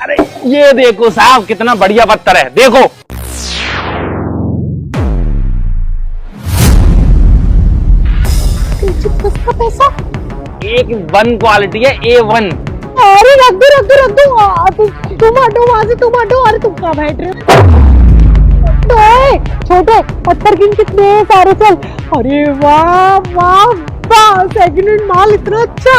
अरे ये देखो साहब कितना बढ़िया पत्थर है, देखो। किसका पैसा? एक वन क्वालिटी है, A1। अरे रख दो तुम हटो वहां से, तुम हटो। अरे तुम कहाँ बैठ रहे हो? छोटे पत्थर कितने सारे, चल। अरे वाह वाह वाह, सेकंड हैंड माल इतना अच्छा,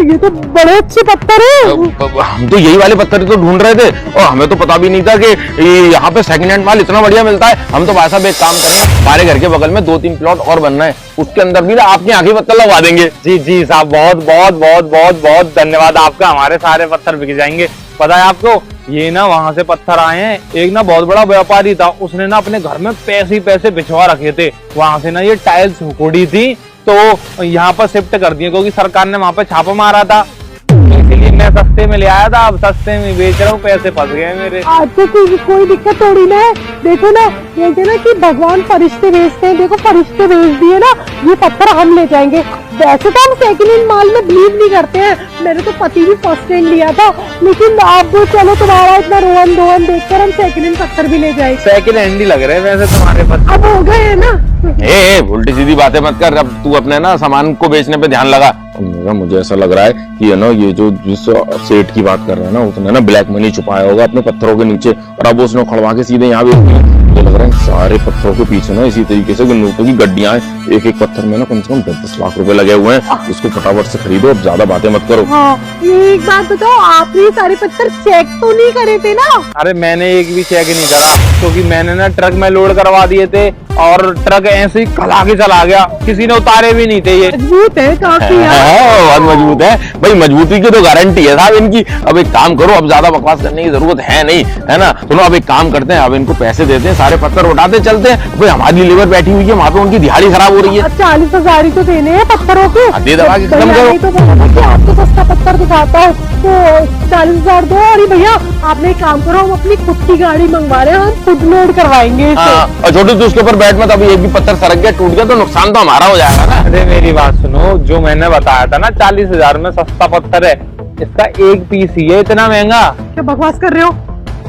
ये तो बड़े अच्छे पत्थर है। हम तो यही वाले पत्थर तो ढूंढ रहे थे और हमें तो पता भी नहीं था कि यहाँ पे सेकंड हैंड माल इतना बढ़िया मिलता है। हम तो भाई साहब एक काम करेंगे, हमारे घर के बगल में 2-3 प्लॉट और बनना है, उसके अंदर भी ना आपके आगे पत्थर लगवा देंगे। जी जी साहब, बहुत बहुत बहुत बहुत बहुत धन्यवाद आपका, हमारे सारे पत्थर बिक जाएंगे। पता है आपको, ये ना वहां से पत्थर आए हैं, एक ना बहुत बड़ा व्यापारी था, उसने ना अपने घर में पैसे ही पैसे बिछवा रखे थे, वहां से ना ये टाइल्स हुकोड़ी थी तो यहाँ पर शिफ्ट कर दिए, क्योंकि सरकार ने वहां पे छापा मारा था, इसलिए मैं सस्ते में ले आया था, अब सस्ते में बेच रहा हूँ, पैसे फंस गए मेरे। अच्छा कोई दिक्कत थोड़ी ना है। देखो ना, बोलते ना कि भगवान फरिश्ते भेजते हैं, देखो फरिश्ते भेज दिए ना, ये पत्थर हम ले जाएंगे। वैसे तो हम सेकंड हैंड माल में बिलीव नहीं करते हैं, मेरे तो पति भी फर्स्ट हैंड लिया था, लेकिन आप चलो तुम्हारा इतना रोहन धोहन देखकर हम सेकंड हैंड पत्थर भी ले जाएंगे। सेकंड हैंड ही लग रहे हैं वैसे तुम्हारे पत्थर। अब हो गए है ना। उल्टी सीधी बातें मत कर, अब तू अपने ना सामान को बेचने पे ध्यान लगा। मुझे ऐसा लग रहा है कि ना ये जो जिस सेठ की बात कर रहा है ना, उसने ना ब्लैक मनी छुपाया होगा अपने पत्थरों के नीचे और अब उसने खड़वा के सीधे यहाँ भी। मुझे लग रहा है सारे पत्थरों के पीछे ना इसी तरीके से नोटों की गड्डियां हैं, एक एक पत्थर में ना कम से कम 10 लाख रुपए लगे हुए हैं। इसको फटाफट से खरीदो, अब ज्यादा बातें मत करो। हाँ, एक बात बताओ, आपने सारे पत्थर चेक तो नहीं करे थे ना? अरे मैंने एक भी चेक नहीं करा, क्योंकि मैंने ना ट्रक में लोड करवा दिए थे और ट्रक ऐसे ही खला के चला गया, किसी ने उतारे भी नहीं थे। ये मजबूत है काफी। बहुत मजबूत है भाई, मजबूती की तो गारंटी है साहब इनकी। अब एक काम करो, अब ज्यादा बकवास करने की जरूरत है नहीं, है ना। सुनो, अब एक काम करते हैं, अब इनको पैसे देते हैं, सारे पत्थर उठाते चलते हैं। भाई हमारी लेबर बैठी हुई है वहां पे, उनकी दिहाड़ी खराब हो रही है। 40,000 तो देने हैं पत्थरों के, दे दबा के खत्म करो। आपको सस्ता पत्थर दिखाता हूँ तो 40,000 दो। अरे भैया आपने एक काम करो, हम अपनी खुद की गाड़ी मंगवा रहे हैं, हम खुद लोड करवाएंगे। और छोटू तू उसके ऊपर बैठ मत, अभी एक भी पत्थर सरक गया टूट गया तो नुकसान तो हमारा हो जाएगा ना। अरे मेरी बात सुनो, जो मैंने बताया था ना 40,000 में सस्ता पत्थर है, इसका एक पीस ही है इतना महंगा। क्या बकवास कर रहे हो?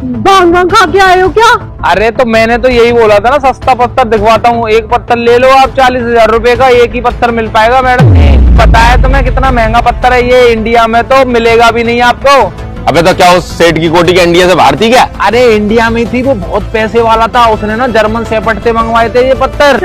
भांग खा के आए हो क्या? अरे तो मैंने तो यही बोला था ना, सस्ता पत्थर दिखवाता हूँ, एक पत्थर ले लो आप, 40,000 रुपए का एक ही पत्थर मिल पाएगा। मैडम पता है तुम्हें कितना महंगा पत्थर है ये, इंडिया में तो मिलेगा भी नहीं आपको। अबे तो क्या उस सेठ की कोठी के इंडिया से बाहर थी क्या? अरे इंडिया में थी, वो बहुत पैसे वाला था, उसने ना जर्मन शेफर्ड से मंगवाए थे ये पत्थर।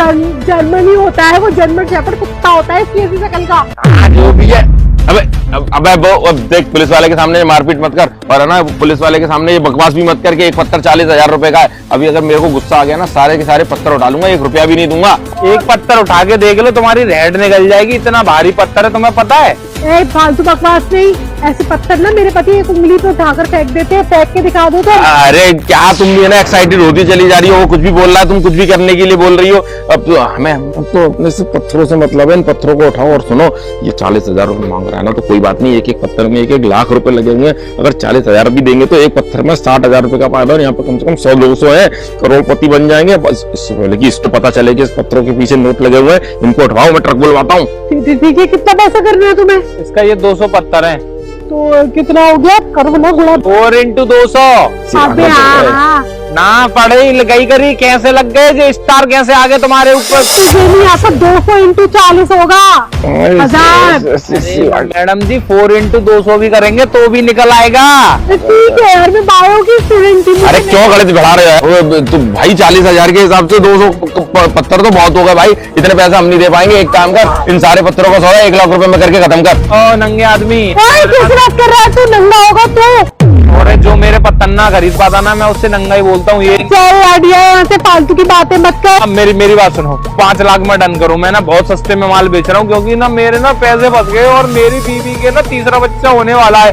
जर्मनी होता है वो, जर्मन शेफर्ड कुत्ता होता है इसकी ऐसी शक्ल का। जो भी है। अबे अब देख, पुलिस वाले के सामने मारपीट मत कर, और है ना पुलिस वाले के सामने ये बकवास भी मत कर के एक पत्थर 40,000 रुपए का है। अभी अगर मेरे को गुस्सा आ गया ना, सारे के सारे पत्थर उठा लूंगा, 1 रुपया भी नहीं दूंगा। एक पत्थर उठा के देख लो, तुम्हारी रेड निकल जाएगी, इतना भारी पत्थर है, तुम्हें पता है। फालतू बकवास नहीं, ऐसे पत्थर ना मेरे पति एक उंगली पे उठाकर फेंक देते हैं, फेंक के दिखा दो तो। अरे क्या तुम भी ना एक्साइटेड होती चली जा रही हो, वो कुछ भी बोल रहा है, तुम कुछ भी करने के लिए बोल रही हो। अब तो हमें तो अपने से पत्थरों से मतलब है, इन पत्थरों को उठाओ। और सुनो, ये 40,000 रुपए मांग रहा है ना, तो कोई बात नहीं, एक एक पत्थर में 1-1 लाख रुपए लगे हुए हैं। अगर 40,000 भी देंगे तो एक पत्थर में 60,000 रुपए का फायदा, और यहाँ पे कम से कम 100-200 है, करोड़पति बन जाएंगे। बस इससे पहले कि इसको पता चले कि इस पत्थरों के पीछे नोट लगे हुए हैं, इनको उठवाओ, मैं ट्रक बुलवाता हूँ। ठीक है, कितना पैसा करना है तुम्हें? इसका ये 200 पत्थर है। तो कितना हो गया? करो ना गुणा। 4 into 200। अबे हाँ ना पढ़े लिखाई करी, कैसे लग गए जो स्टार कैसे आ गए तुम्हारे ऊपर? नहीं आता, 200 into 40 होगा 1000। मैडम जी 4 into 200 भी करेंगे तो भी निकल आएगा। ठीक है यार, मैं बायो की स्टूडेंट थी। अरे क्यों गलत बढ़ा रहे हो तो भाई, 40,000 के हिसाब से 200 पत्थर तो बहुत हो गए भाई, इतने पैसे हम नहीं दे पाएंगे। एक काम कर, इन सारे पत्थरों का सौदा 1 लाख रुपए में करके खत्म कर। ओ नंगे आदमी, कैसे बात कर रहा है तू? नंगा होगा तू? और जो मेरे पत्थर ना खरीद पाता ना, मैं उससे नंगा ही बोलता हूँ। ये चल आइडिया, यहाँ से फालतू की बातें मत कर। अब मेरी बात सुनो, 5 लाख में डन करो। मैं ना बहुत सस्ते में माल बेच रहा हूँ, क्योंकि ना मेरे ना पैसे फंस गए और मेरी बीवी के ना तीसरा बच्चा होने वाला है।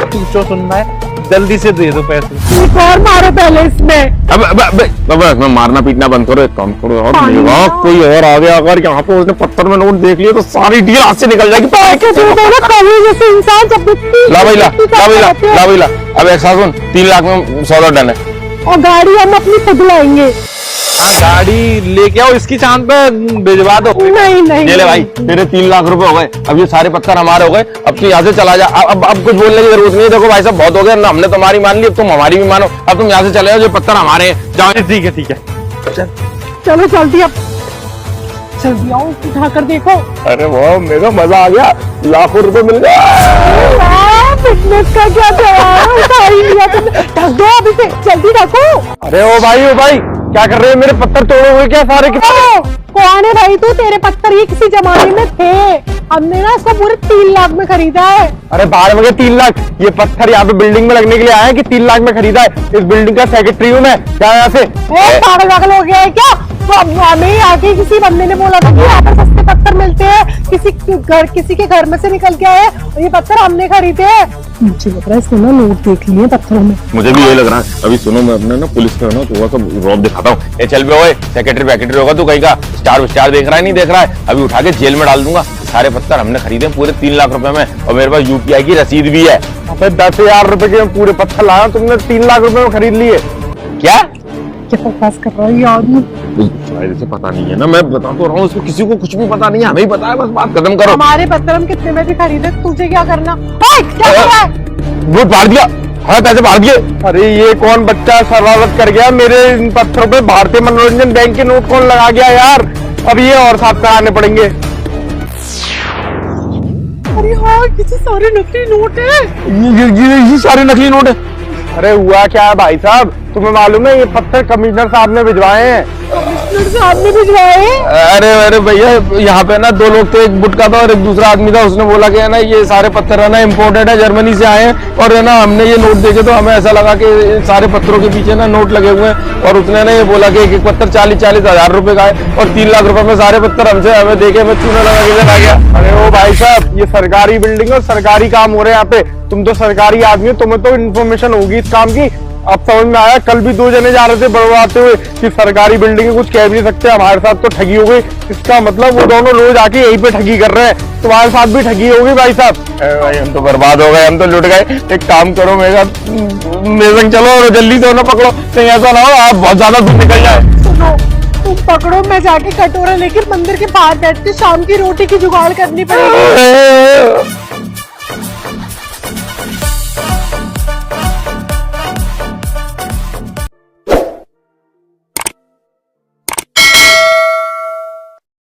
पूछो सुनना है, जल्दी से दे दो पैसे। एक और मारो पहले इसमें। अब मारना पीटना बंद करो, एक काम करो। और कोई और आ गया अगर यहाँ पे, उसने पत्थर में नोट देख लिया तो सारी डील हाथ से निकल जाएगी। जैसे इंसान जब ला भाई ला। अब एक साथ सुन, 3 लाख में सौदा डन है। और गाड़ी हम अपनी खुद लाएंगे। हाँ, गाड़ी लेके आओ, इसकी चांद पे भिजवा दो। नहीं नहीं ये ले भाई, तेरे 3 लाख रुपए हो गए। अब ये सारे पत्थर हमारे हो गए। अब तू यहाँ से चला जा। अब कुछ बोलने की जरूरत नहीं है। देखो भाई साहब, बहुत हो गया ना, हमने तुम्हारी मान ली, अब तुम हमारी भी मानो। अब तुम यहाँ से चले जाओ, जो पत्थर हमारे हैं। जाओ। ठीक है, ठीक है। चलो जल्दी, अब जल्दी आओ, उठा कर देखो। अरे वाह, मेरा मजा आ गया, लाखों रुपए मिल गए। फिटनेस का क्या जवाब, उठा ही लिया तुमने। ढक दो अभी से, जल्दी ढको। अरे ओ भाई, क्या कर रहे हो? मेरे पत्थर तोड़े हुए क्या सारे? कौन है भाई तू? तेरे पत्थर ये किसी जमाने में थे, हमने ना इसको पूरे 3 लाख में खरीदा है। अरे बाहर में 3 लाख? ये पत्थर यहाँ पे बिल्डिंग में लगने के लिए आए हैं कि 3 लाख में खरीदा है? इस बिल्डिंग का सेक्रेटरी हूँ मैं। क्या यहाँ से पागल हो गया है क्या? तो अब हमें आके किसी बंदे ने बोला था कि यहाँ पर सस्ते पत्थर मिलते हैं, किसी के घर में से निकल के आए और ये पत्थर हमने खरीदे हैं। मुझे लग रहा है इसने ना नोट देख लिए पत्थरों में। मुझे भी यही लग रहा है। अभी सुनो, मैं अपने ना पुलिस का ना थोड़ा सा रौब दिखाता हूँ। ये चल बे ओए, सेक्रेटरी होगा तू कहीं का? स्टार देख रहा है, नहीं देख रहा है? अभी उठा के जेल में डाल दूंगा। सारे पत्थर हमने खरीदे पूरे 3 लाख रुपए में, और मेरे पास UPI की रसीद भी है। 10,000 रुपए के पूरे पत्थर लाया, तुमने 3 लाख रुपए में खरीद लिए। क्या बकवास कर रहा है ये आदमी? शायद इसे पता नहीं है ना, मैं बता तो रहा हूँ, इसको किसी को कुछ भी पता नहीं है, हमें ही पता है। बस बात खत्म करो। हमारे पत्थर हम कितने में भी खरीदे, तुझे क्या करना? ओए, क्या कर रहा है? वोट फाड़ दिया, हाँ पैसे फाड़ दिए। अरे ये कौन बच्चा शरारत कर गया? मेरे इन पत्थरों पे भारतीय मनोरंजन बैंक के नोट कौन लगा गया यार? अब ये और साफ कराने पड़ेंगे। अरे हाँ, किसी सारे नकली नोट है। ये सारे नकली नोट है। अरे हुआ क्या है भाई साहब, तुम्हें मालूम है ये पत्थर कमिश्नर साहब ने भिजवाए हैं। कमिश्नर साहब ने भिजवाए? अरे भैया, यहाँ पे ना 2 लोग थे, एक बुटका था और एक दूसरा आदमी था। उसने बोला कि है ना ये सारे पत्थर है ना इम्पोर्टेड है, जर्मनी से आए हैं। और है ना हमने ये नोट देखे तो हमें ऐसा लगा कि सारे पत्थरों के पीछे ना नोट लगे हुए हैं। और उसने ना ये बोला कि एक पत्थर 40-40 हजार रुपए का है, और 3 लाख रुपए में सारे पत्थर हमसे हमें देखे में चूना लगा के चला गया। अरे ओ भाई साहब, ये सरकारी बिल्डिंग और सरकारी काम हो रहे हैं यहाँ पे। तुम तो सरकारी आदमी हो, तुम्हें तो इन्फॉर्मेशन होगी इस काम की। अब समझ में आया, कल भी 2 जने जा रहे थे बड़वाते हुए कि सरकारी बिल्डिंग है, कुछ कह भी नहीं सकते। हमारे साथ तो ठगी हो गई। इसका मतलब वो दोनों रोज आके यहीं पे ठगी कर रहे हैं। तुम्हारे साथ भी ठगी होगी भाई साहब। भाई हम तो बर्बाद हो गए, हम तो लुट गए। एक काम करो, मेरे संग चलो और जल्दी से ना पकड़ो, कहीं ऐसा ना हो आप बहुत ज्यादा दूर निकल जाए। सुनो, तुम पकड़ो, मैं जाके कटोरा लेकर मंदिर के बाहर बैठ के शाम की रोटी की जुगाड़ करनी पड़ेगी।